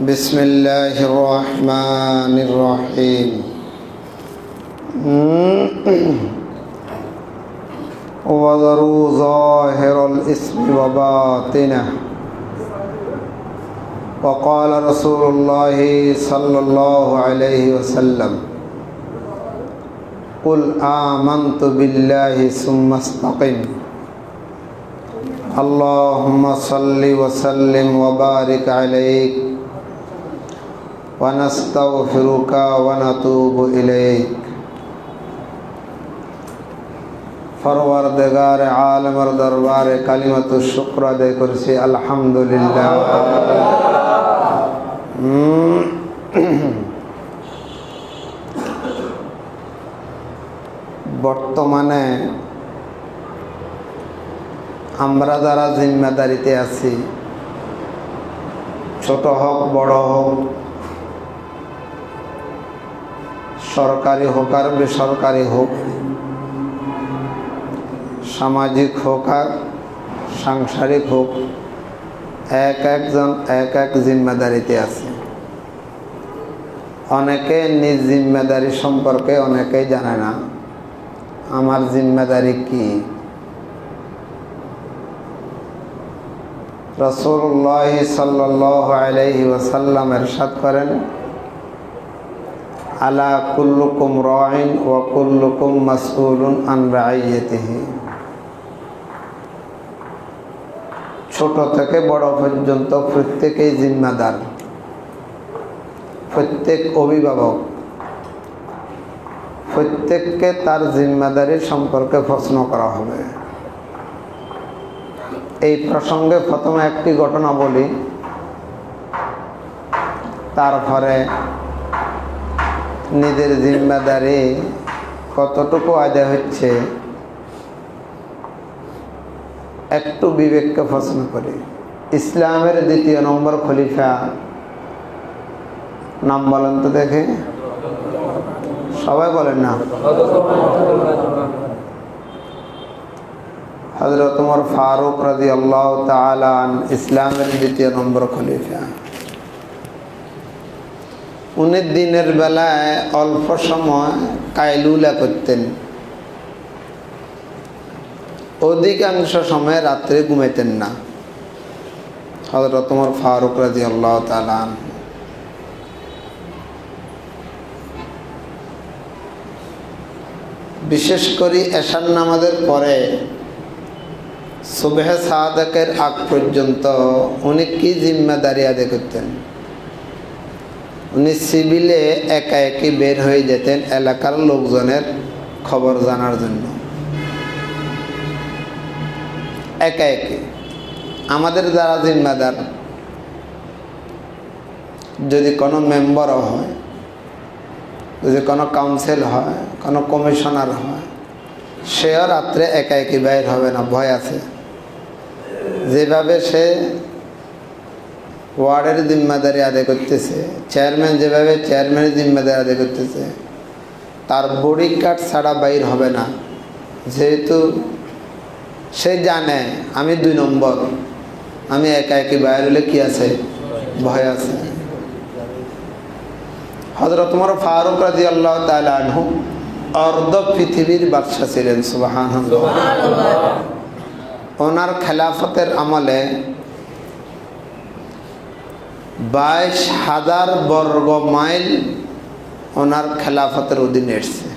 بسم الله الرحمن الرحيم وذروا ظاهر الإثم وباطنه وقال رسول الله صلى الله عليه وسلم قل آمنت بالله ثم استقم اللهم صل وسلم وبارك عليك ونستغفرك ونتوب إليك फरवरदिगार आलमर दरबारे कलिमतु शुक्र अदय करছি আলহামদুলিল্লাহ। বর্তমানে আমরা যারা জিম্মাদারিতে আছি, ছোট হোক বড় হোক, সরকারি হোক আর বেসরকারি হোক, সামাজিক হোক আর সাংসারিক হোক, এক একজন এক এক জিম্মাদারিতে আছে। অনেকে নিজ জিম্মাদারি সম্পর্কে অনেকেই জানে না, আমার জিম্মাদারি কি। রাসূলুল্লাহ সাল্লাল্লাহু আলাইহি ওয়াসাল্লাম ইরশাদ করেন, আলা কুল্লুকুম রাইন ওয়া কুল্লুকুম মাসউলুন আন রাইয়াতিহি। ছোট থেকে বড় পর্যন্ত প্রত্যেকেই জিম্মাদার, প্রত্যেক অভিভাবক প্রত্যেককে তার জিম্মাদারি সম্পর্কে প্রশ্ন করা হবে। এই প্রসঙ্গে প্রথমে একটি ঘটনা বলি, তারপরে নিজের জিম্মাদারি কতটুকু আদায় হচ্ছে একটু বিবেককে প্রশ্ন করি। ইসলামের দ্বিতীয় নম্বর খলিফা নাম বলেন তো দেখে, সবাই বলেন না। হযরত ওমর ফারুক রাদিয়াল্লাহু তাআলা আনহু ইসলামের দ্বিতীয় নম্বর খলিফা। উনি দিনের বেলায় অল্প সময় কাইলুলা করতেন, অধিকাংশ সময় রাত্রে ঘুমাইতেন না। হযরত ওমর ফারুক রাদিয়াল্লাহু তাআলা আনহু বিশেষ করে এশার নামাজের পরে সুবহে সাদেকের আগ পর্যন্ত উনি কি জিম্মাদারি আদায় করতেন। উনি সিভিলে একা একই বের হয়ে যেতেন এলাকার লোকজনের খবর জানার জন্য, একা একে। আমাদের যারা জিম্মাদার, যদি কোনো মেম্বারও হয়, যদি কোনো কাউন্সিল হয়, কোনো কমিশনার হয়, সেও রাত্রে একা একই বাইর হবে না, ভয় আছে। যেভাবে সে ওয়ার্ডের জিম্মাদারি আদায় করতেছে, চেয়ারম্যান যেভাবে চেয়ারম্যানের জিম্মাদারি আদায় করতেছে, তার বডি কার্ড ছাড়া বাইর হবে না। যেহেতু সে জানে আমি 2 নম্বর, আমি একা একই বাইর হলে কি আছে, ভয় আছে। হযরত ওমর ফারুক রাদিয়াল্লাহু তাআলা আনহু অর্ধ পৃথিবীর বাদশা ছিলেন, সুবহানাল্লাহ। ওনার খেলাফতের আমলে 22,000 বর্গ মাইল ওনার খেলাফতের অধীনে এসছে।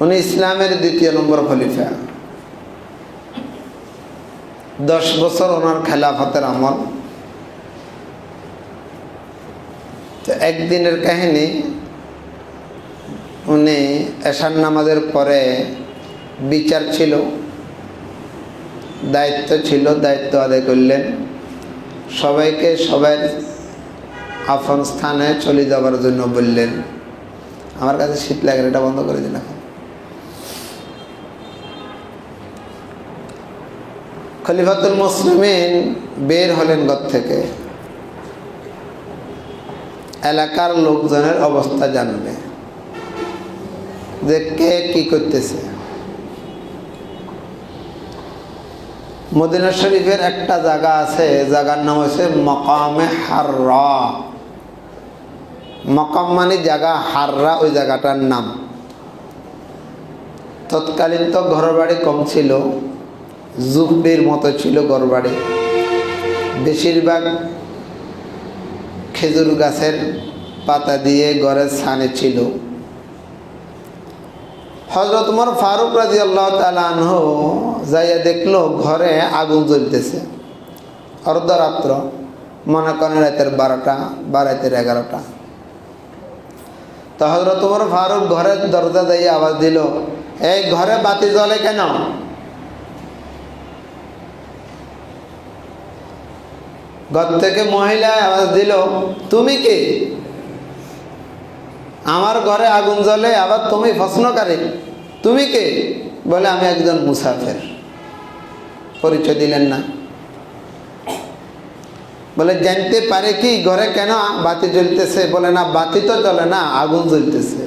উনি ইসলামের দ্বিতীয় নম্বর খলিফা। 10 বছর ওনার খেলাফতের আমল। তো একদিনের কাহিনী, উনি এশার নামাজের পরে বিচার ছিল, দায়িত্ব ছিল, দায়িত্ব আদায় করলেন। সবাইকে সবার আপন স্থানে চলে যাবার জন্য বললেন। আমার কাছে শীত লাগে, এটা বন্ধ করে দিন এখন। খলিফাতুল মুসলিমিন বের হলেন ঘর থেকে, এলাকার লোকজনের অবস্থা জানবে যে কে কি করতেছে। মদিনা শরীফের একটা জায়গা আছে, জায়গার নাম হচ্ছে মকামে হাররা। মকাম মানে জায়গা, হাররা ওই জায়গাটার নাম। তৎকালীন তো ঘরবাড়ি কম ছিল, ঝুপড়ির মতো ছিল ঘরবাড়ি, বেশিরভাগ খেজুর গাছের পাতা দিয়ে ঘরের ছানে ছিল। হযরত ওমর ফারুক রাদিয়াল্লাহু তাআলা আনহু যাইয়া দেখলো ঘরে আগুন জ্বলতেছে, অর্ধরাত্র, মনে করেন রাতের 12টা বা রাতের 11টা। তো হযরত ওমর ফারুক ঘরের দরজা দিয়ে আওয়াজ দিল, এই ঘরে বাতি জ্বলে কেন? ঘর থেকে মহিলা আওয়াজ দিল, তুমি কে? আমার ঘরে আগুন জ্বলে, আবার তুমি প্রশ্নকারী, তুমি কে? বলে আমি একজন মুসাফির। পরিচয় দিলেন না। বলে জানতে পারে কি ঘরে কেন বাতি জ্বলতেছে? বলে না, বাতি তো জ্বলে না, আগুন জ্বলতেছে।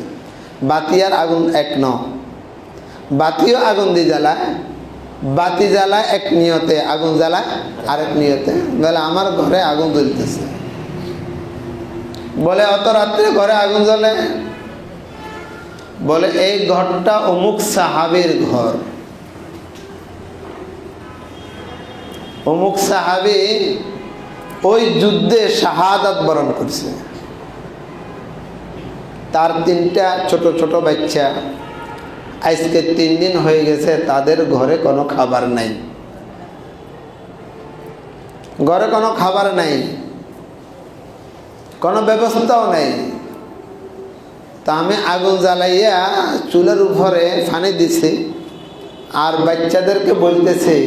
বাতি আর আগুন এক ন, বাতিও আগুন দিয়ে জ্বালায়, বাতি জ্বালায় এক নিয়তে, আগুন জ্বালায় আরেক নিয়তে। বলে আমার ঘরে আগুন জ্বলতেছে। বলে অত রাত্রে ঘরে আগুন জ্বলে? বলে এই ঘরটা অমুক সাহাবীর ঘর। অমুক সাহাবী ওই যুদ্ধে শাহাদাত বরণ করছে, তার 3টা ছোট ছোট বাচ্চা, আজকে 3 দিন হয়ে গেছে তাদের ঘরে কোনো খাবার নাই, ঘরে কোনো খাবার নাই, কোনো ব্যবস্থাও নাই। তা আমি আগুন জ্বালাইয়া চুলের উপরে ফানি দিছি, আর বাচ্চাদেরকে বলতেছি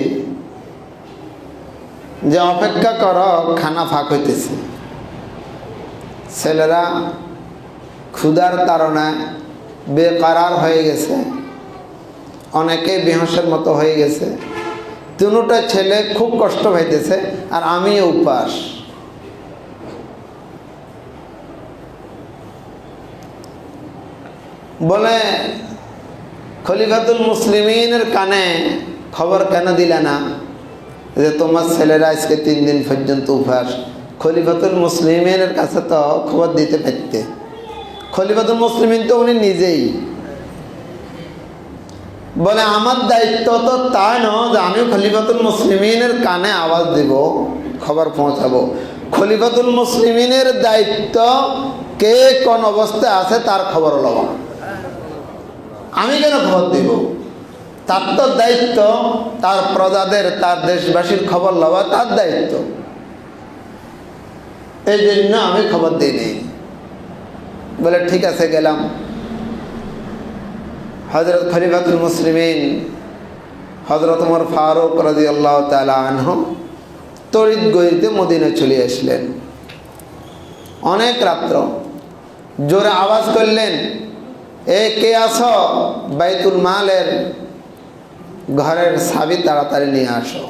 যে অপেক্ষা করো, খানা ফাঁক হইতেছে। ছেলেরা ক্ষুধার তাড়নায় বেকারার হয়ে গেছে, অনেকে বেহুশের মতো হয়ে গেছে। 3টা ছেলে খুব কষ্ট পাইতেছে, আর আমিও উপাস। বলে খলিফাতুল মুসলিমিনের কানে খবর কেন দিলে না যে তোমার ছেলেরা আজকে 3 দিন পর্যন্ত উপাস? খলিফাতুল মুসলিমিনের কাছে তো খবর দিতে পারতে। খলিফাতুল মুসলিমিন তো উনি নিজেই। বলে আমার দায়িত্ব তো তা নয় যে আমি খলিফাতুল মুসলিমিনের কানে আওয়াজ দিব, খবর পৌঁছাবো। খলিফাতুল মুসলিমিনের দায়িত্ব কে কোন অবস্থায় আছে তার খবর লওয়া। আমি কেন খবর দিব? তার তো দায়িত্ব তার প্রজাদের, তার দেশবাসীর খবর লওয়া তার দায়িত্ব। এই জন্য আমি খবর দিইনি। বলে ঠিক আছে, গেলাম। হযরত খলিফাতুল মুসলিমিন হযরত ওমর ফারুক রাদিয়াল্লাহু তাআলা আনহু তড়িৎ গতিতে মদিনায় চলে আসলেন। অনেক রাত্র, জোরে আওয়াজ করলেন, এ কে আছো? বাইতুল মালের ঘরের চাবি তাড়াতাড়ি নিয়ে আসো।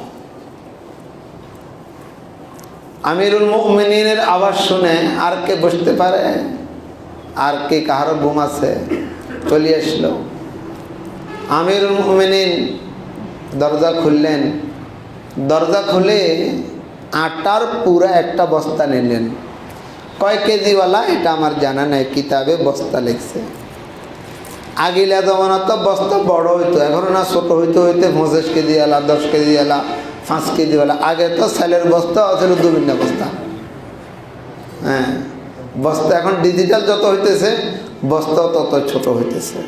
আমিরুল মুমিনিনের আওয়াজ শুনে আর কে বসতে পারে? আর কে কাহারও ঘুম আছে? চলে আসলো। আমিরুল মুমিনিন দরজা খুললেন। দরজা খুলে আটার পুরা একটা বস্তা নিলেন। কয় কেজিওয়ালা এটা আমার জানা নাই, কিতাবে বস্তা লিখছে। আগিলা জমানা তো বস্তা বড় হইতো, এখন না ছোট হইতে হইতে 25 কেজিওয়ালা, 10 কেজিওয়ালা, 5 কেজিওয়ালা। আগে তো সেলের বস্তা ছিল 2 বিঘা বস্তা। হ্যাঁ, বস্তা এখন ডিজিটাল যত হইতেছে বস্তা তত ছোট হইতেছে।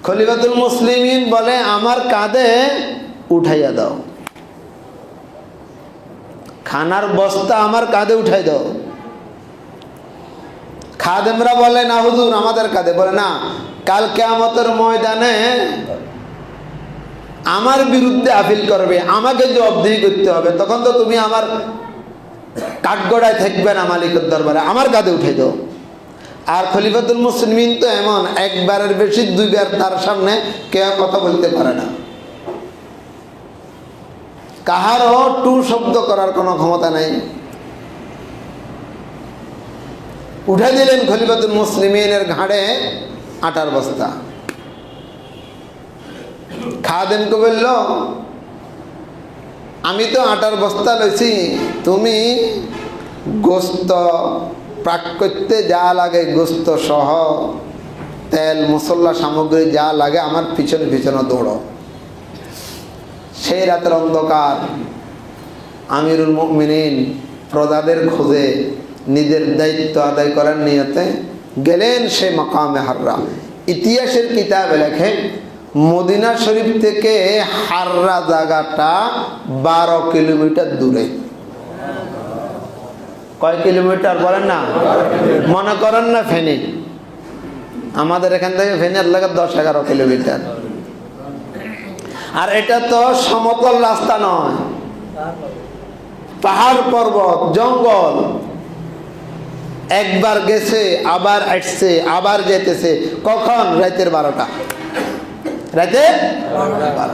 খলিফাতুল মুসলিমিন বলে আমার কাঁধে উঠাইয়া দাও, খানার বস্তা আমার কাঁধে উঠাই দাও। খাদেমরা বলে না হুজুর আমাদের কাঁধে। বলে না, কাল কিয়ামতের ময়দানে আমার বিরুদ্ধে আপিল করবে, আমাকে জবাবদিহি করতে হবে, তখন তো তুমি আমার কাঠগড়ায় থাকবে না মালিকের দরবারে, আমার কাঁধে উঠে দাও। আর খলিফাতুল মুসলিমিন তো এমন, একবারের বেশি 2 বার তার সামনে কেউ কথা বলতে পারে না, কাহারও টু শব্দ করার কোনো ক্ষমতা নাই। উঠে দিলেন খলিফাতুল মুসলিমিনের ঘাড়ে আটার বস্তা। খাদেমকে বলল, আমি তো আটার বস্তা লইছি, তুমি গোস্ত পাক করতে যা লাগে, গোস্ত সহ তেল মশলা সামগ্রী যা লাগে, আমার পিছনে পিছনে দৌড়ো। সেই রাতের অন্ধকার আমিরুল মুমিনিন প্রজাদের খোঁজে নিজের দায়িত্ব আদায় করার নিয়তে গেলেন সে মাকামে হাররা। ইতিহাসের কিতাবে লেখে মদিনা শরীফ থেকে হাররা জায়গাটা 12 কিলোমিটার দূরে। কয় কিলোমিটার বলেন না? মনে করেন না ফেনী, আমাদের এখান থেকে ফেনীর লাগে 10-11 কিলোমিটার। আর এটা তো সমতল রাস্তা নয়, পাহাড় পর্বত জঙ্গল। একবার গেছে, আবার আসছে, আবার যেতেছে। কখন? রাতের 12টা। রাতে 12টা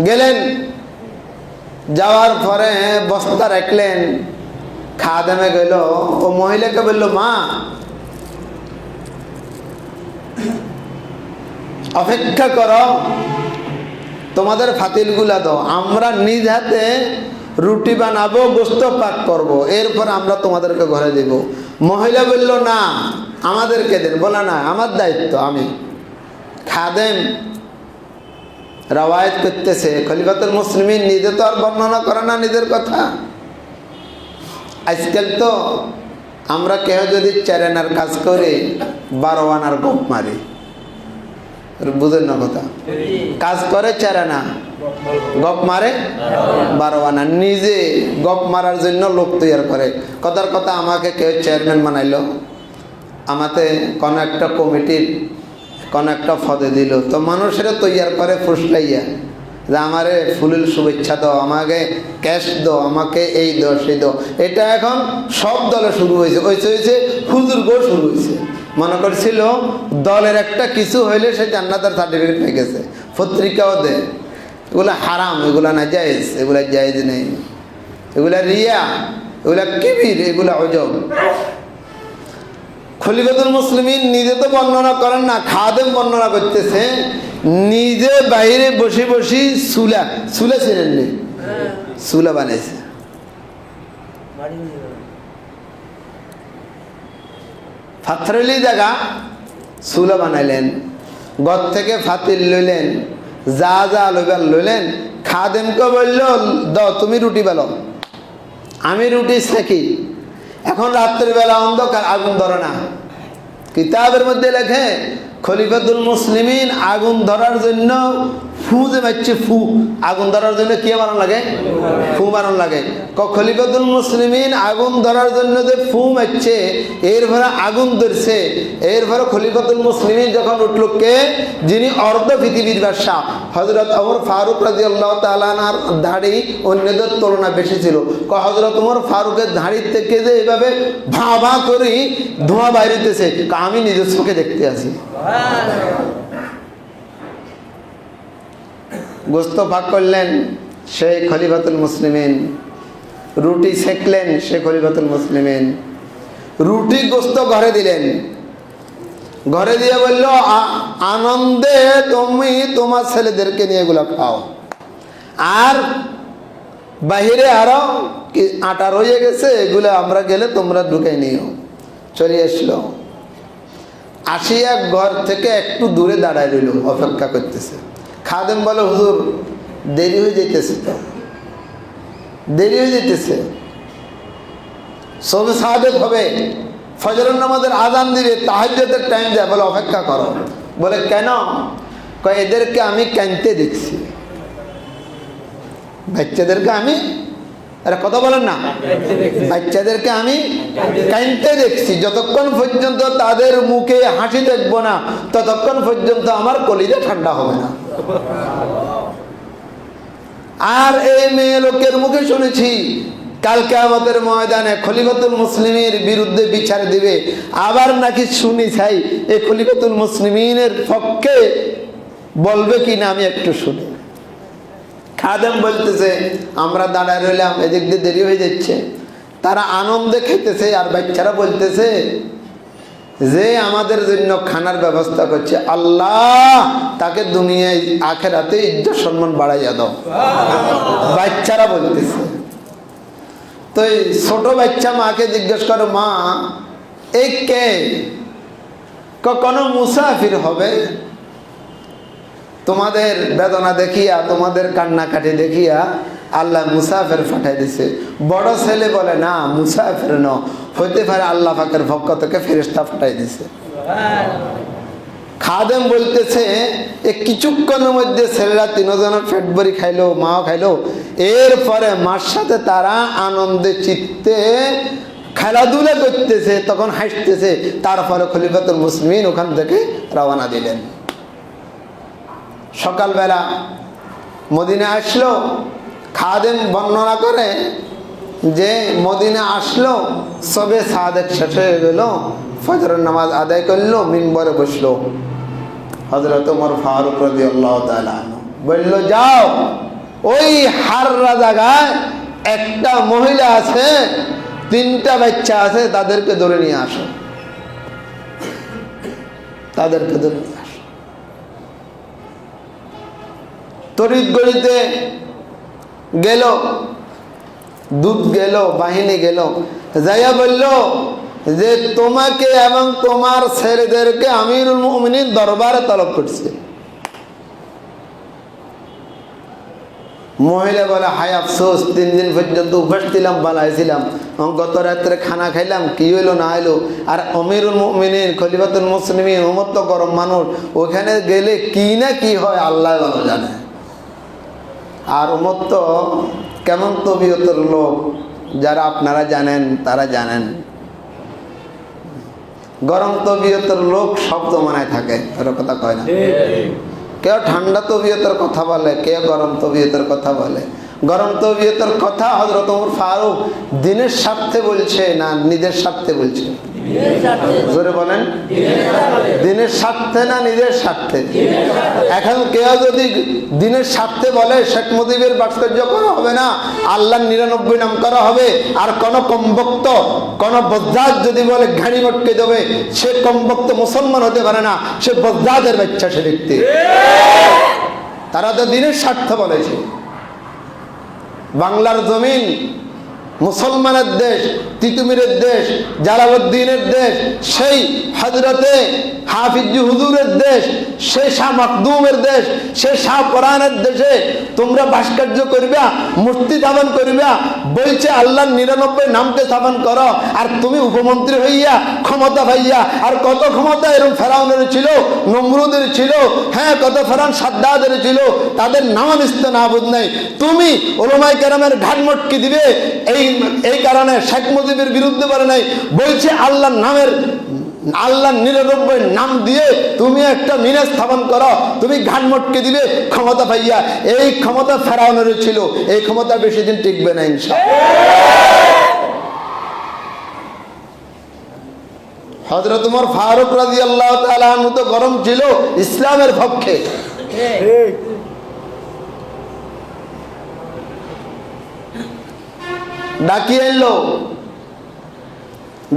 গেলেন। যাওয়ার পরে বস্তা রাখলেন, খাদেমে গেল। ও মহিলাকে বলল, মা অপেক্ষা করো, তোমাদের ফাতিলগুলা দাও, আমরা নিজ হাতে রুটি বানাবো, গোস্ত পাক করব, এরপর আমরা তোমাদেরকে ঘরে দেব। মহিলা বলল, না আমাদেরকে দেন। বলা না, আমার দায়িত্ব আমি। খাদেম রওয়ায়াত করতেছে, খলিফাতুল মুসলিমিন নিজে তো আর বর্ণনা করে না নিজের কথা। আজকাল তো আমরা কেউ যদি 4 আনার কাজ করে 12 আনার গপ মারি। বুঝেন না কথা? কাজ করে 4 আনা, গপ মারে 12 আনা। নিজে গপ মারার জন্য লোক তৈরি করে। কথার কথা, আমাকে কেউ চেয়ারম্যান বানাইলো, আমাতে কোনো একটা কমিটির কোনো একটা পদে দিল, তো মানুষেরা তৈরি করে ফুসলাইয়া যে আমারে ফুলের শুভেচ্ছা দাও, আমাকে ক্যাশ দাও, আমাকে এই দাও সেই দাও। এটা এখন সব দলে শুরু হয়েছে। হয়েছে হুজুরকেও শুরু হয়েছে। মনে করছিল দলের একটা কিছু হইলে সে জান্নাতের সার্টিফিকেট পেয়ে গেছে, পত্রিকাও দেয়। এগুলা হারাম, এগুলা না জায়েজ, এগুলা জায়েজ নেই, এগুলা রিয়া, এগুলা কিবির, এগুলা অজব। খলিফাতুল মুসলিমিন নিজে তো বর্ণনা করেন না, খাদেম বর্ণনা করতেছে। নিজে বাইরে বসে বসে চুলা ছিলেন নি, চুলা বানাইছে। পাথরেলি জায়গা চুলা বানাইলেন, ঘর থেকে ফাতিল লইলেন, যা যা লইবার লইলেন। খাদেমকে বলল, দাও তুমি রুটি বেলো, আমি রুটি সেকি। এখন রাত্রের বেলা অন্ধকার, আগুন ধরে না। কিতাবের মধ্যে লেখে খলিফাতুল মুসলিমিন আগুন ধরার জন্য ফু যে মারছে, ফু আগুন ধরার জন্য কি মারণ লাগে? ফু মারণ লাগে। খলিফাতুল মুসলিমিন আগুন ধরার জন্য যে ফু মারছে, এরপরে আগুন ধরছে। এরপরে খলিফাতুল মুসলিমিন যখন উঠল, কে? যিনি অর্ধ পৃথিবীর বাদশা হযরত ওমর ফারুক রাদিয়াল্লাহু তাআলা আনহুর দাড়ি অন্যদের তুলনায় বেশি ছিল। হযরত ওমর ফারুকের দাড়ির থেকে যে এভাবে ভা ভা করে ধোঁয়া বাইরেতেছে, আমি নিজের চোখে দেখতে আছি। গোস্ত ভাগ করলেন সেই খলিফাতুল মুসলিমিন, রুটি সেকলেন সে খলিফাতুল মুসলিমিন, রুটি গোস্ত ঘরে দিলেন। ঘরে দিয়ে বলল, আনন্দে তুমি তোমার ছেলেদেরকে নিয়ে এগুলো খাও, আর বাহিরে আরো আটা রয়ে গেছে, এগুলো আমরা গেলে তোমরা ঢুকে নিও। চলে আসলো, আসিয়া ঘর থেকে একটু দূরে দাঁড়ায় রইল, অপেক্ষা করতেছে। খাদেম বলে, হুজুর দেরি হয়ে যেতেছে, তো দেরি হয়ে যেতেছে, সবে সাদেক হবে, ফজরের নামাজের আজান দিবে, তাহাজ্জুদের টাইম যায়। বলে অপেক্ষা করো। বলে কেন? কয় এদেরকে আমি কাঁদতে দেখছি, বাচ্চাদেরকে আমি, আরে কথা বলেন না, বাচ্চাদেরকে আমি কাঁদতে দেখছি। যতক্ষণ পর্যন্ত তাদের মুখে হাসি দেখবো না, ততক্ষণ পর্যন্ত আমার কলিজা ঠান্ডা হবে না। আর এই মেয়ে লোকের মুখে শুনেছি কাল কিয়ামতের ময়দানে খলিফাতুল মুসলিমের বিরুদ্ধে বিচার দিবে। আবার নাকি শুনি চাই এই খলিফাতুল মুসলিমিনের পক্ষে বলবে কিনা, আমি একটু শুনি। খাদেম বলতেছে, আমরা দাঁড়ায় রইলাম, এদিক দিয়ে দেরি হয়ে যাচ্ছে। তারা আনন্দে খেতেছে, আর বাচ্চারা বলতেছে, যে আমাদের জন্য খানার ব্যবস্থা করছে, আল্লাহ তাকে দুনিয়ায় আখেরাতে ইজ্জত সম্মান বাড়াইয়া দাও। বাচ্চারা বলতেছে। তো এই ছোট বাচ্চা মাকে জিজ্ঞেস করো, মা এই কে? কখনো মুসাফির হবে? তোমাদের বেদনা দেখিয়া, তোমাদের কান্নাকাটি দেখিয়া আল্লাহ মুসাফির পাঠাই দিছে। বড় ছেলে বলে, না মুসাফির ন, হইতে পারে আল্লাহ পাকের পক্ষ থেকে ফেরেশতা পাঠাই দিছে। খাদেম বলতেছে এ কিছুক্ষণের মধ্যে ছেলেরা তিনজনের পেট ভরি খাইলো, মাও খাইলো। এরপরে মার সাথে তারা আনন্দে চিত্তে খেলাধুলা করতেছে, তখন হাসতেছে। তারপরে খলিফাতুল মুসলিমিন ওখান থেকে রওনা দিলেন। সকালবেলা মদিনা আসলো। খাদেম বর্ণনা করে যে মদিনা আসলো, সবে সাদেক শেষ হয়ে গেল, ফজরের নামাজ আদায় করলো, মিম্বরে বসলো। হযরত ওমর ফারুক রাদিয়াল্লাহু তাআলা বলল, যাও ওই হাররা জায়গায় একটা মহিলা আছে, 3টা বাচ্চা আছে, তাদেরকে ধরে নিয়ে আসো, তাদেরকে ধরে নিয়ে আসো। তড়িৎ গড়িতে গেল, দূত গেল, বাহিনী গেল, যাইয়া বলল যে তোমাকে এবং তোমার ছেলেদেরকে আমিরুল মুমিনিন দরবারে তলব করছে। মহিলা বলে, হায় আফসোস, 3 দিন পর্যন্ত উপবাস ছিলাম, বালাইছিলাম, গত রাত্রে খানা খাইলাম, কি হইলো না হইলো। আর আমিরুল মুমিনিন খলিফাতুল মুসলিমিন ওমর তো গরম মানুষ, ওখানে গেলে কি না কি হয় আল্লাহ ভালো জানে। আর ওমর তো কেমন তবিয়তের লোক, যারা আপনারা জানেন তারা জানেন। গরম তবিয়তের লোক শব্দ মানায় থাকে, এর কথা কয় না। কেউ ঠান্ডা তবিয়তের কথা বলে, কেউ গরম তবিয়তের কথা বলে। গরম তবিয়তের কথা হযরত ওমর ফারুক দিনের স্বার্থে বলছে না নিজের স্বার্থে বলছে? জোরে বলেন, দিনের স্বার্থে না নিজের স্বার্থে? এখন কেউ যদি দিনের স্বার্থে বলে, শেখ মুজিবের ভাস্কর্য করা হবে না, আল্লাহর 99 নাম করা হবে। আর কোন কমবক্ত, কোন বজ্জাত যদি বলে ঘাড়ি মটকে দেবে, সে কমবক্ত মুসলমান হতে পারে না, সে বজ্জাতের বাচ্চা সে ব্যক্তি। তারা তো দিনের স্বার্থ বলেছে। বাংলার জমিন মুসলমানের দেশ, তিতুমিরের দেশ, জালালউদ্দিনের দেশ, সেই হযরতে হাফিজ হুজুরের দেশ, সেই শাহ মাকদুমের দেশ, সেই শাহ কোরআনের দেশে তোমরা ভাস্কর্য করিবা, মূর্তি স্থাপন করিবা, বলছে আল্লাহর 99 নামকে স্থাপন করো। আর তুমি উপমন্ত্রী হইয়া ক্ষমতা পাইয়া, আর কত ক্ষমতা এরকম ফেরাউনের ছিল, নমরুদের ছিল, হ্যাঁ কত ফেরাউন সাদ্দাদের ছিল, তাদের নাম নিস্তে নাবুদ নাই। তুমি উলামায়ে কেরামের ঘাট মটকে দিবে, এই কারণে শেখ মুজিবের বিরুদ্ধে বলে নাই, বলছে আল্লাহর নামের, আল্লাহর 99 নাম দিয়ে তুমি একটা মিনার স্থাপন করো, তুমি ঘাট মটকে দিবে ক্ষমতা পাইয়া। এই ক্ষমতা ফেরাউনের ছিল, এই ক্ষমতা বেশি দিন টিকবে না ইনশাআল্লাহ। হযরত ওমর ফারুক রাদিয়াল্লাহু তাআলা আনহু তো গরম ছিল ইসলামের পক্ষে। ডাকিয়ে এলো,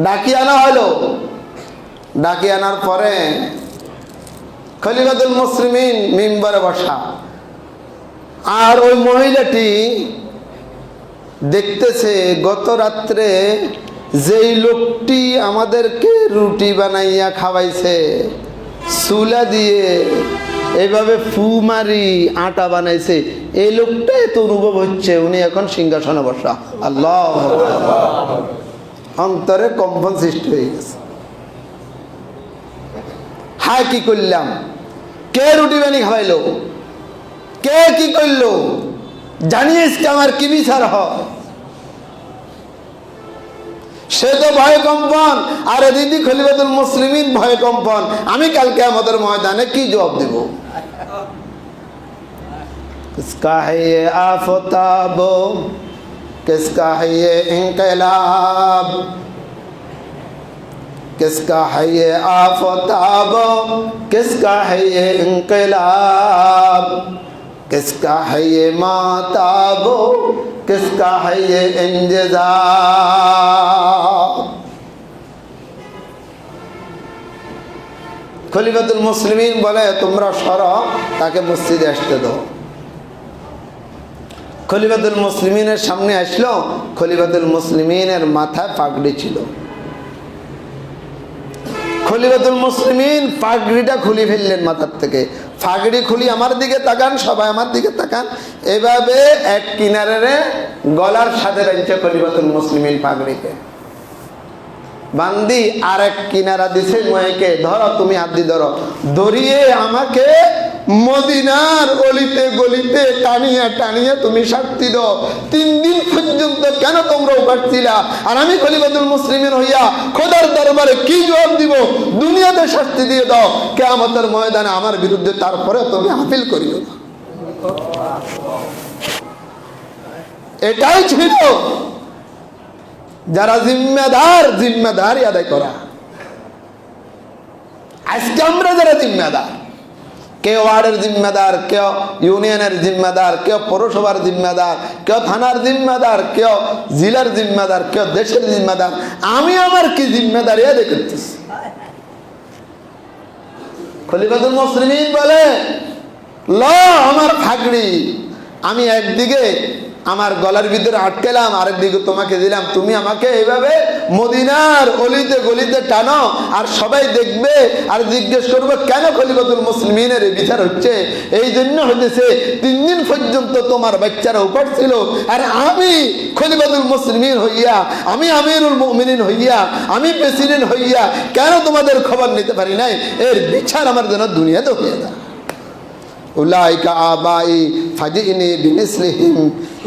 ডাকিয়ে আনা হলো। ডাকিয়ে আনার পরে খলিফাতুল মুসলিমিন মিম্বরে বসা। আর ওই মহিলাটি দেখতেছে গত রাত্রে যেই লোকটি আমাদেরকে রুটি বানাইয়া খাওয়াইছে, চুলা দিয়ে এভাবে ফু মারি আটা বানাইছে, এই লোকটাই তো অনুভব হচ্ছে উনি এখন সিংহাসনে বসা। আল্লাহ, অন্তরে কম্পন সৃষ্টি হয়ে গেছে। হায় কি করলাম, কে রুটি বানিয়ে খাওয়াইলো, কে কি করলো, জানিস কি আমার কি বিচার হয়? সে তো ভয় কম্পন, আর দিদি খলিফাতুল মুসলিমিন ভয় কম্পন। আমি কালকে আমাদের ময়দানে কি জবাব দেব? किसका है ये आफताब, किसका है ये इंकलाब, किसका है ये आफताब, किसका है ये इंकलाब, किसका है ये माताब, किसका है ये इंजज़ाब। খলিফাতুল মুসলিমিন বলে তোমরা সরো, তাকে মসজিদে আসতে দাও। খলিফাতুল মুসলিমিনের সামনে আসলো। খলিফাতুল মুসলিমিনের মাথায় পাগড়ি ছিল। খলিফাতুল মুসলিমিন পাগড়িটা খুলে ফেললেন মাথার থেকে। পাগড়ি খুলি, আমার দিকে তাকান, সবাই আমার দিকে তাকান। এভাবে এক কিনারে গলার সাথে বাঁধছে খলিফাতুল মুসলিমিন পাগড়িকে বান্দি, আর এক কিনারা দিছে ময়েকে, ধরো তুমি হাত দিয়ে ধরো, ধরিয়ে আমাকে মদিনার অলিতে গলিতে টানিয়া টানিয়া তুমি শাস্তি দাও। 3 দিন পর্যন্ত কেন তোমরা উপাস ছিলা? আর আমি খলিফাতুল মুসলিমিন হইয়া খোদার দরবারে কি জবাব দিব? দুনিয়াতে শাস্তি দিয়ে দাও, কিয়ামতের ময়দানে আমার বিরুদ্ধে তারপরে তুমি আপিল করিও না। এটাই ছিল যারা জিম্মেদার, জিম্মেদারি আদায় করা। আজকে আমরা যারা জিম্মেদার, কেউ ওয়ার্ডের জিম্মেদার, কেউ ইউনিয়নের জিম্মেদার, কেউ পৌরসভার জিম্মেদার, কেউ থানার জিম্মেদার, কেউ জেলার জিম্মেদার, কেউ দেশের জিম্মেদার। আমি আমার কি জিম্মেদারি আদায় করতেছি? খলিফাতুল মুসলিমিন বলে ল আমার ফাগড়ি আমি একদিকে আমার গলার ভিতরে আটকেলাম, আরেকদিকে তোমাকে দিলাম। তুমি আমাকে এইভাবে মদিনার অলিতে গলিতে টানো, আর সবাই দেখবে আর জিজ্ঞেস করবে কেন খলিফাতুল মুসলিমিনের এই বিচার হচ্ছে? এই জন্য হইতেছে 3 দিন পর্যন্ত তোমার বাচ্চারা উপর ছিল, আর আমি খলিফাতুল মুসলিমিন হইয়া, আমি আমিরুল মুমিনিন হইয়া, আমি প্রেসিডেন্ট হইয়া কেন তোমাদের খবর নিতে পারি নাই? এর বিচার আমার জন্য দুনিয়াতে হয়ে যায়। উলাইকা আবাই ফাজিনি বিমিসলিহিম,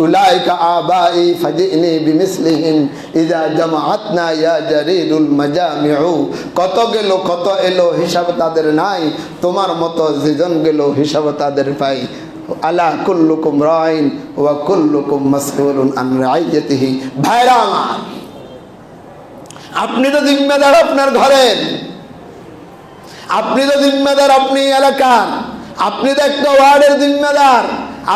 উলাইকা আবাই ফাজিনি বিমিসলিহিম ইযা জামাআতনা ইয়া জারিদুল মাজামিউ। কত গেল কত এলো হিসাব তাদের নাই, তোমার মতো যেজন গেল হিসাব তাদের পাই। আলা কুল্লুকুম রাইন ওয়া কুল্লুকুম মাসউলুন আন রাইয়াতিহি। ভাইরা আমার, আপনি তো জিম্মেদার আপনার ঘরের, আপনি তো জিম্মেদার আপনি এলাকার, আপনি তো একটা ওয়ার্ডের জিম্মেদার,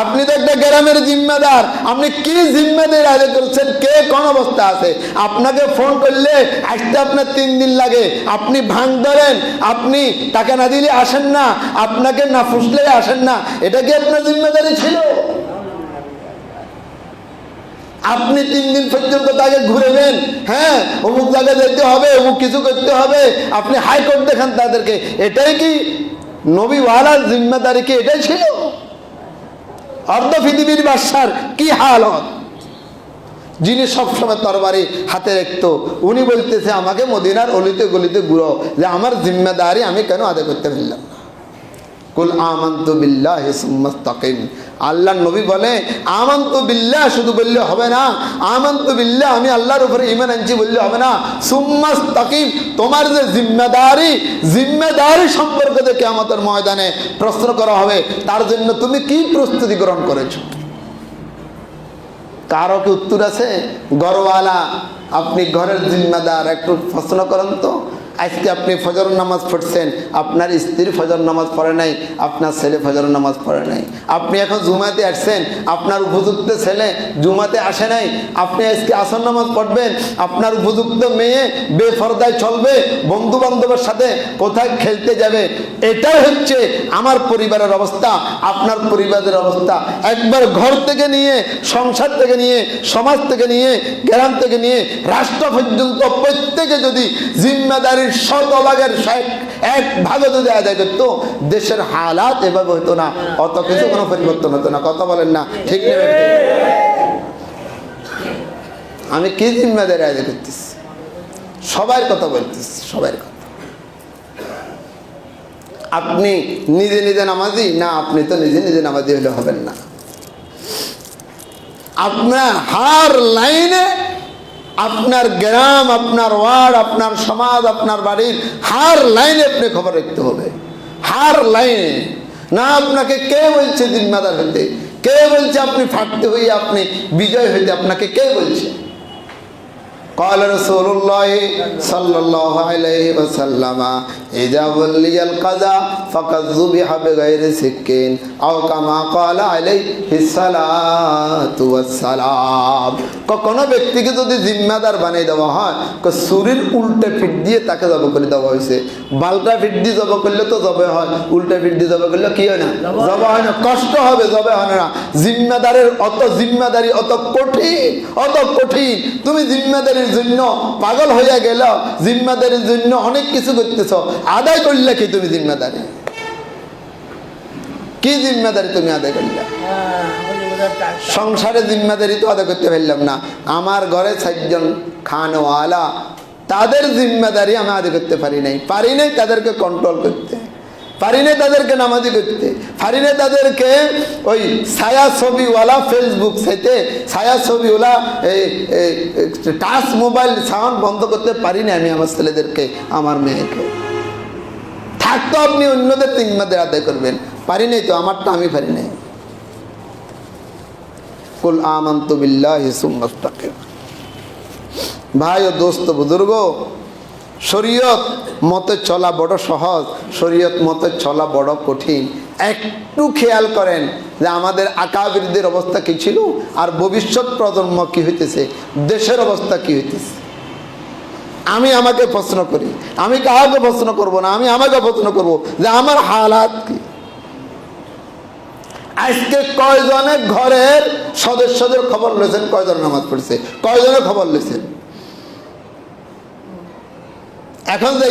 আপনি তো একটা গ্রামের জিম্মেদার। আপনি কি জিম্মেদারি আদায় করছেন? কে কোন অবস্থা আছে? আপনাকে ফোন করলে আসতে আপনার 3 দিন লাগে, আপনি ভাঙ ধরেন, আপনি টাকা না দিলে আসেন না, আপনাকে না ফুসলে আসেন না। এটা কি আপনার জিম্মেদারি ছিল? আপনি 3 দিন পর্যন্ত তাকে ঘুরেবেন, হ্যাঁ অমুক জায়গায় যেতে হবে, অমুক কিছু করতে হবে, আপনি হাইকোর্ট দেখান তাদেরকে। এটাই কি নবী ওয়ালার জিম্মেদারি? কি এটাই ছিল? অর্ধ পৃথিবীর বাদশার কি হালত, যিনি সবসময় তরবারি হাতে রাখতো, উনি বলতেছে আমাকে মদিনার অলিতে গলিতে ঘুরো, যে আমার জিম্মেদারি আমি কেন আদায় করতে পারলাম না? কুল আমানতু বিল্লাহি সুম্মা ইসতাকিম। আল্লাহর নবী বলে আমানতু বিল্লাহ শুধু বললে হবে না, আমানতু বিল্লাহ আমি আল্লাহর উপরে ঈমান আনছি বললে হবে না, সুম্মা ইসতাকিম তোমার যে জিম্মেদারি সম্পর্কে কিয়ামতের ময়দানে প্রশ্ন করা হবে, তার জন্য তুমি কি প্রস্তুতি গ্রহণ করেছো? কারো কি উত্তর আছে? ঘরওয়ালা, আপনি ঘরের জিম্মেদার, একটু প্রশ্ন করেন তো। আজকে আপনি ফজর নামাজ পড়ছেন, আপনার স্ত্রী ফজর নামাজ পড়ে নাই, আপনার ছেলে ফজর নামাজ পড়ে নাই। আপনি এখন জুমাতে আসছেন, আপনার উপযুক্ত ছেলে জুমাতে আসে নাই। আপনি আজকে আসর নামাজ পড়বেন, আপনার উপযুক্ত মেয়ে বেপরদায় চলবে, বন্ধু বান্ধবের সাথে কোথায় খেলতে যাবে। এটাই হচ্ছে আমার পরিবারের অবস্থা, আপনার পরিবারের অবস্থা। একবার ঘর থেকে নিয়ে, সংসার থেকে নিয়ে, সমাজ থেকে নিয়ে, গ্রাম থেকে নিয়ে রাষ্ট্র পর্যন্ত প্রত্যেকে যদি জিম্মেদারি 100 ভাগের 1 ভাগ যদি আদায় করতো, দেশের হালাত এভাবে হতো না, অত কিছু কোনো পরিবর্তন হতো না। কথা বলেন না, ঠিক নেই? আমি কি জিম্মেদারি আদায় করতেছি? সবার কথা বলতেছি, সবার কথা। আপনি নিজে নিজে নামাজি না, আপনি তো নিজে নিজে নামাজি হলে হবেন না। আপনার হার লাইনে, আপনার গ্রাম, আপনার ওয়ার্ড, আপনার সমাজ, আপনার বাড়ির হার লাইনে আপনি খবর রাখতে হবে, হার লাইনে। না আপনাকে কে বলছে জিম্মেদার হইতে? কে বলছে আপনি ফাটতে হইয়া আপনি বিজয় হইতে? আপনাকে কে বলছে? قال رسول الله صلى الله عليه وسلم إذا ولي القضاء فقد ذبح بغير سكين أو كما قال عليه الصلاة والسلام কোনো ব্যক্তিকে যদি জিম্মাদার বানিয়ে দেওয়া হয় ছুরির উল্টে পিঠ দিয়ে তাকে জব করে দেওয়া হয়েছে। বালটা পিঠ দিয়ে জব করলে তো জবে হয়, উল্টা পিঠ দিয়ে জব করলে কি হয় না, জব হয় না, কষ্ট হবে, জবে হয় না। জিম্মাদারের জিম্মাদারি অত কঠিন, অত কঠিন। তুমি জিম্মাদারির জন্য পাগল হইয়া গেল, জিম্মাদারির জন্য অনেক কিছু করতেছ, আদায় করলে কি তুমি জিম্মাদারি? কি জিম্মাদারি তুমি আদায় করলে? সংসারে জিম্মাদারি তো আদায় করতে পারলাম না। আমার ঘরে 4 জন খানওয়ালা, তাদের জিম্মাদারি আমি আদায় করতে পারি নাই তাদেরকে কন্ট্রোল করতে, পারি নাই তাদেরকে নামাজি করতে, পারি নাই তাদেরকে ওই ছায়া ছবিওয়ালা ফেসবুক সাইতে ছায়া ছবিওয়ালা টাচ মোবাইল সাউন্ড বন্ধ করতে পারি না আমি আমার ছেলেদেরকে, আমার মেয়েকে। থাকতো আপনি অন্যদের জিম্মাদারি আদায় করবেন, পারি নাই তো, আমারটা আমি পারি নাই। কুল আমানতু বিল্লাহি সুম্মা ইসতাকিম। ভাই ও দোস্ত বুজুর্গ, শরীয়ত মতে চলা বড় সহজ, শরীয়ত মতে চলা বড় কঠিন। একটু খেয়াল করেন যে আমাদের আকাবিরদের অবস্থা কি ছিল, আর ভবিষ্যৎ প্রজন্ম কি হইতেছে, দেশের অবস্থা কি হইতেছে। আমি আমাকে প্রশ্ন করি, আমি কাউকে প্রশ্ন করব না, আমি আমাকে প্রশ্ন করব যে আমার হালাত কি। আজকে কয়জনের ঘরের সদস্যদের খবর লইছেন, কয়জন নামাজ পড়ছে, কয়জনের খবর লইছেন? এখন যে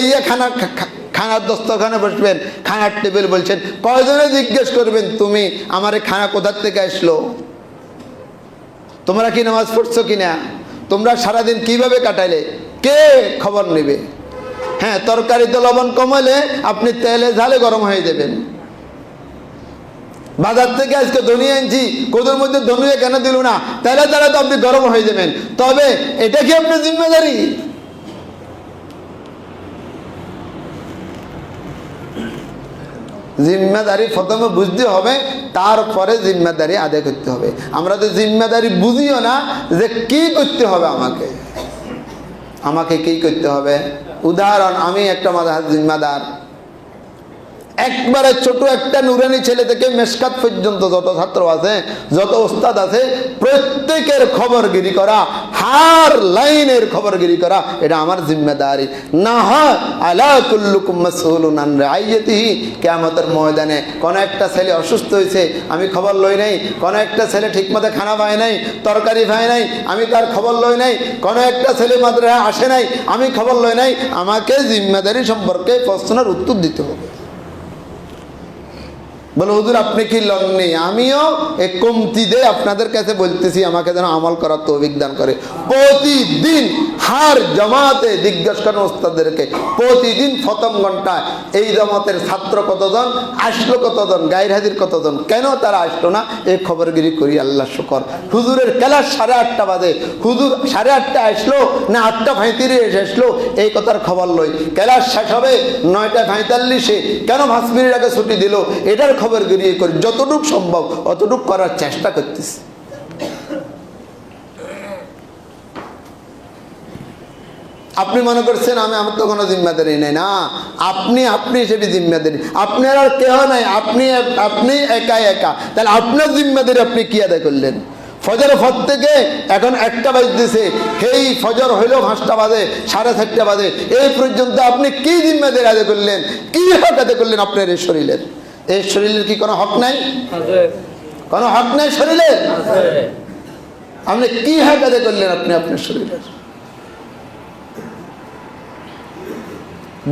খানার দস্তরখানে বসবেন, খানার টেবিল বলছেন, কয়জনে জিজ্ঞেস করবেন তুমি আমার খানা কোথার থেকে আসলো, তোমরা কি নামাজ পড়ছো কিনা, তোমরা সারাদিন কিভাবে কাটাইলে, কে খবর নেবে? হ্যাঁ, তরকারিতে লবণ কমালে আপনি তেলে ঝালে গরম হয়ে যাবেন। বাজার থেকে আজকে ধনিয়া আনছি, কোদের মধ্যে ধনিয়া কেন দিল না, তেলে তারা তো আপনি গরম হয়ে যাবেন। তবে এটা কি আপনার জিম্মেদারি? জিম্মেদারি প্রথমে বুঝতে হবে, তারপরে জিম্মেদারি আদায় করতে হবে। আমরা তো জিম্মেদারি বুঝিও না যে কি করতে হবে, আমাকে কি করতে হবে। উদাহরণ, আমি একটা মাদ্রাসার জিম্মেদার, একবারে ছোট একটা নুরানি ছেলে থেকে মেশকাত পর্যন্ত যত ছাত্র আছে, যত ওস্তাদ আছে, প্রত্যেকের খবরগিরি করা, হার লাইনের খবরগিরি করা, এটা আমার জিম্মেদারি। না হয় আলা কুল্লুকুম মাসউলুন আন রাইয়াতিহি, কিয়ামতের ময়দানে কোন একটা ছেলে অসুস্থ হয়েছে, আমি খবর লই নাই, কোন একটা ছেলে ঠিকমতো খানা পায় নাই, তরকারি পায় নাই, আমি তার খবর লই নাই, কোন একটা ছেলে মাদ্রাসায় আসে নাই, আমি খবর লই নাই। আমাকে জিম্মেদারি সম্পর্কে প্রশ্নের উত্তর দিতে হবে। বলে হুজুর আপনি কি লননি? আমিও এক কমতি দিয়ে আপনাদের কাছে বলতেছি, আমাকে যেন আমল করার তৌফিক দান করে। প্রতিদিন হার জামাতে জিজ্ঞেস করেন ওস্তাদদেরকে, প্রতিদিন প্রথম ঘন্টায় এই জামাতের ছাত্র কতজন আসলো, কতজন গায়ের হাজির, কতজন কেন তারা আসলো না, এই খবরগিরি করি। আল্লাহ শুকর, হুজুরের ক্লাস 8:30 বাজে, হুজুর 8:30 আসলো না 8:35 আসলো, এই কথার খবর লই। ক্লাস শেষ হবে 9:45, কেন 5 মিনিট আগে ছুটি দিল, এটার খবর গিরিয়ে করি। যতটুকু সম্ভব অতটুকু করার চেষ্টা করতেছি। আপনি মনে করছেন আমার তো কোনো জিম্মেদারি নেই, না, আপনি হিসেবে জিম্মেদারি, আপনার আর কেহ নাই, আপনি একা। তাহলে আপনার জিম্মেদারি আপনি কি আদায় করলেন? ফজর পর থেকে এখন 1টা বাজতেছে, এই ফজর হইল 5টা বাজে, 4:30 বাজে, এই পর্যন্ত আপনি কি জিম্মেদারি আদায় করলেন, কি হক আদায় করলেন আপনার এই শরীরের? এই শরীরের কি কোনো হক নাই? কোনো হক নাই শরীরের? আপনি কি হক আদায় করলেন আপনি আপনার শরীরের?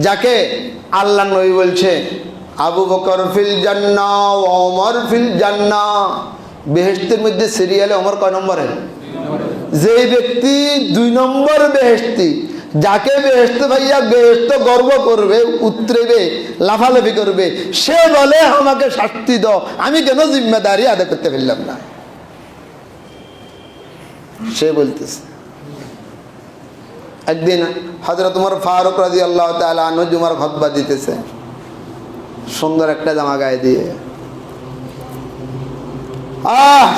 যাকে আল্লাহ নবী বলছে আবু বকর ফিল জান্নাহ ওয়া ওমর ফিল জান্নাহ, বেহেশতের মধ্যে সিরিয়ালে ওমর কয় নম্বরে? যে ব্যক্তি 2 নম্বর বেহেশতি, যাকে বেহেশতে ভাইয়া বেহেশত গর্ব করবে, উতরেবে, লাফালাফি করবে, সে বলে আমাকে শাস্তি দাও, আমি কেন জিম্মেদারি আদায় করতে পারলাম না। সে বলতেছে। একদিন হযরত ওমর ফারুক রাদিয়াল্লাহু তাআলা আনহু জুমার খুতবা দিতেছে, সুন্দর একটা জামা গায়ে দিয়ে।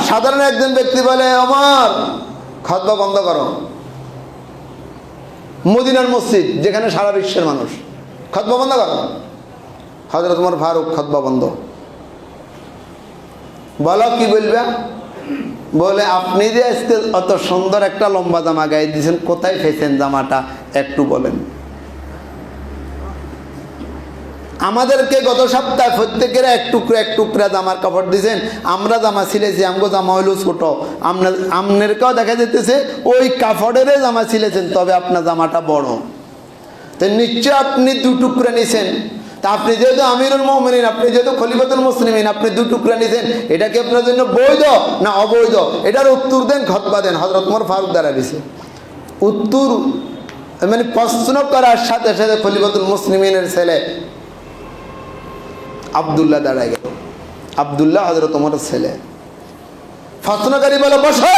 সাধারণ একজন ব্যক্তি বলে, ওমর খুতবা বন্ধ করো। মদিনার মসজিদ, যেখানে সারা বিশ্বের মানুষ। খুতবা বন্ধ করো। হযরত ওমর ফারুক খুতবা বন্ধ। বলো কি বলবে? বলে আপনি যে আজকে অত সুন্দর একটা লম্বা জামা গায়ে দিয়েছেন, কোথায় পেয়েছেন জামাটা একটু বলেন। আমাদেরকে গত সপ্তাহে প্রত্যেকের এক টুকরা জামার কাপড় দিয়েছেন, আমরা জামা ছিলেছি, আমগো জামা হইলো ছোট, আপনাদেরকেও দেখা যেতেছে ওই কাপড়ের জামা ছিলেছেন, তবে আপনার জামাটা বড়। তো নিশ্চয় আপনি 2 টুকরা নিছেন। তা আপনি যেহেতু আমিরুল মুমিনিন, আপনি যেহেতু খলিফাতুল মুসলিমিন, আপনি 2 টুকরা নিছেন, এটা কি আপনার জন্য বৈধ না অবৈধ? এটার উত্তর দেন, খুতবা দেন। হযরত ওমর ফারুক দাঁড়া দিছে। উত্তর মানে প্রশ্ন করার সাথে সাথে খলিফাতুল মুসলিমিনের ছেলে আব্দুল্লাহ দাঁড়ায় গেল। আব্দুল্লাহ হযরত ওমরের ছেলে। প্রশ্নকারী বলে বসো।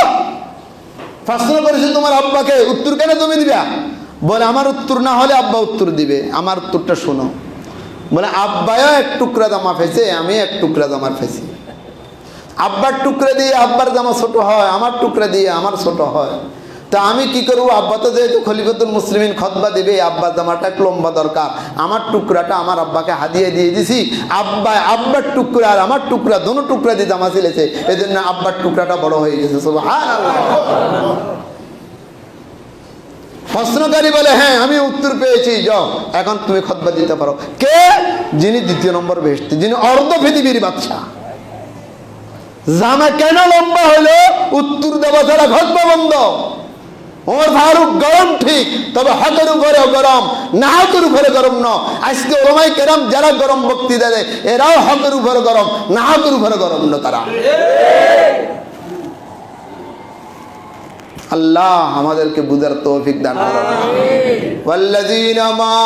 প্রশ্ন করেছে তোমার আব্বাকে, উত্তর কেন তুমি দিবা? বলে আমার উত্তর না হলে আব্বা উত্তর দিবে, আমার উত্তরটা শোনো। বলে আব্বাও 1 টুকরা জামা ফেছে, আমি 1 টুকরা জামা ফেছি। আব্বার টুকরা দিয়ে আব্বার জামা ছোট হয়, আমার টুকরা দিয়ে আমার ছোট হয়। তা আমি কি করবো? আব্বা তো যেহেতু খলিফাতুল মুসলিমিন খুতবা দিবে, আব্বার জামাটা একটু লম্বা দরকার, আমার টুকরাটা আমার আব্বাকে হাদিয়া দিয়ে দিছি। আব্বার টুকরা আর আমার টুকরা দোনো টুকরা দিয়ে জামা ছিলেছে, এই জন্য আব্বার টুকরাটা বড় হয়ে গেছে। সুবহানাল্লাহ। প্রশ্নকারী বলে হ্যাঁ আমি উত্তর পেয়েছি, যাও এখন তুমি খুতবা দিতে পারো। কে? যিনি 2 নম্বর বেহেশতি, যিনি অর্ধ পৃথিবীর বাদশা। জামা কেন লম্বা হলো? উত্তর দেওয়া ছাড়া খুতবা বন্ধ। ওমর ফারুক গরম ঠিক, তবে হকের উপরে গরম, না হকের উপরে গরম ন। আজকে ওলামায়ে কেরাম যারা গরম বক্তৃতা দেয়, এরাও হকের উপরে গরম, না হকের উপরে গরম ন তারা। আল্লাহ আমাদেরকে বুঝার তৌফিক দান করুন। ওয়াল্লাযীনা মা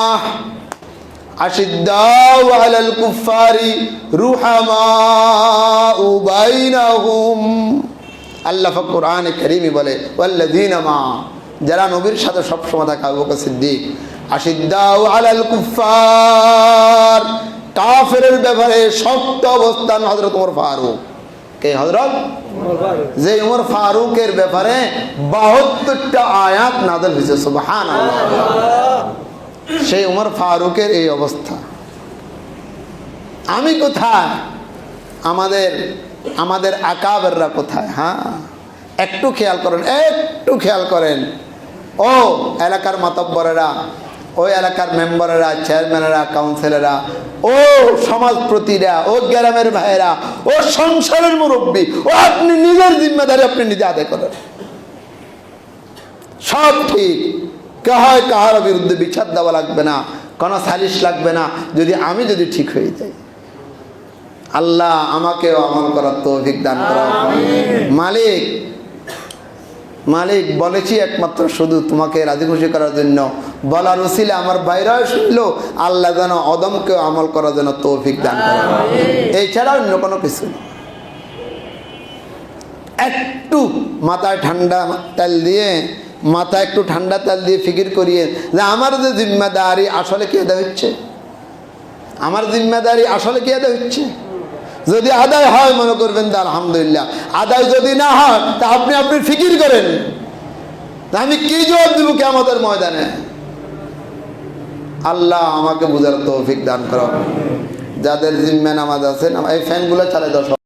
আশিদ্দাউ আলাল কুফারি রুহামাউ বাইনাহুম। আল্লাহ পাক কোরআনে কারীমে বলে ওয়াল্লাযীনা মা, যারা নবীর সাথে সব সময় থাকে, আবু বকর সিদ্দিক। আশিদ্দাউ আলাল কুফার, কাফেরের ব্যাপারে শক্ত অবস্থান হযরত ওমর ফারুক। কে হযরত? যে ওমর ফারুকের ব্যাপারে 72টা আয়াত নাযিল হয়েছে। সুবহানাল্লাহ। সেই ওমর ফারুকের এই অবস্থা। আমি কোথায়? আমাদের আকাবেররা কোথায়? হ্যাঁ, একটু খেয়াল করেন, একটু খেয়াল করেন। ও এলাকার মাতব্বরেরা, ওই এলাকার মেম্বারেরা, চেয়ারম্যানেরা, কাউন্সিলররা, ও সমাজপ্রতিরা, ও গ্রামের ভাইয়েরা, ও সংসারের মুরব্বী, ও আপনি নিজের জিম্মেদারি আপনি নিজে আদায় করেন। সব ঠিক, কাহার বিরুদ্ধে বিচার দেওয়া লাগবে না, কোনো সালিশ লাগবে না, যদি ঠিক হয়ে যাই। আল্লাহ আমাকেও আমল করার তৌফিক দান করুন। মালিক বলেছি একমাত্র শুধু তোমাকে রাজি খুশি করার জন্য, বলার উসিলে আমার বাইরেও শুনলো। আল্লাহ যেন অদমকেও আমল করার জন্য তৌফিক দান করেন, এছাড়া অন্য কোনো কিছু না। একটু মাথায় ঠান্ডা তেল দিয়ে ফিকির করিয়ে যে আমার যে জিম্মেদারি আসলে কি আদায় হচ্ছে, আমার জিম্মেদারি আসলে কি আদায় হচ্ছে। যদি আদায় হয় মনে করবেন তা আলহামদুলিল্লাহ, আদায় যদি না হয় তা আপনি ফিকির করেন আমি কি জবাব দিব কিয়ামতের ময়দানে। আল্লাহ আমাকে বুঝার তৌফিক দান করো। যাদের জিম্মে নামাজ আছে, এই ফ্যানগুলো চালাই দাও।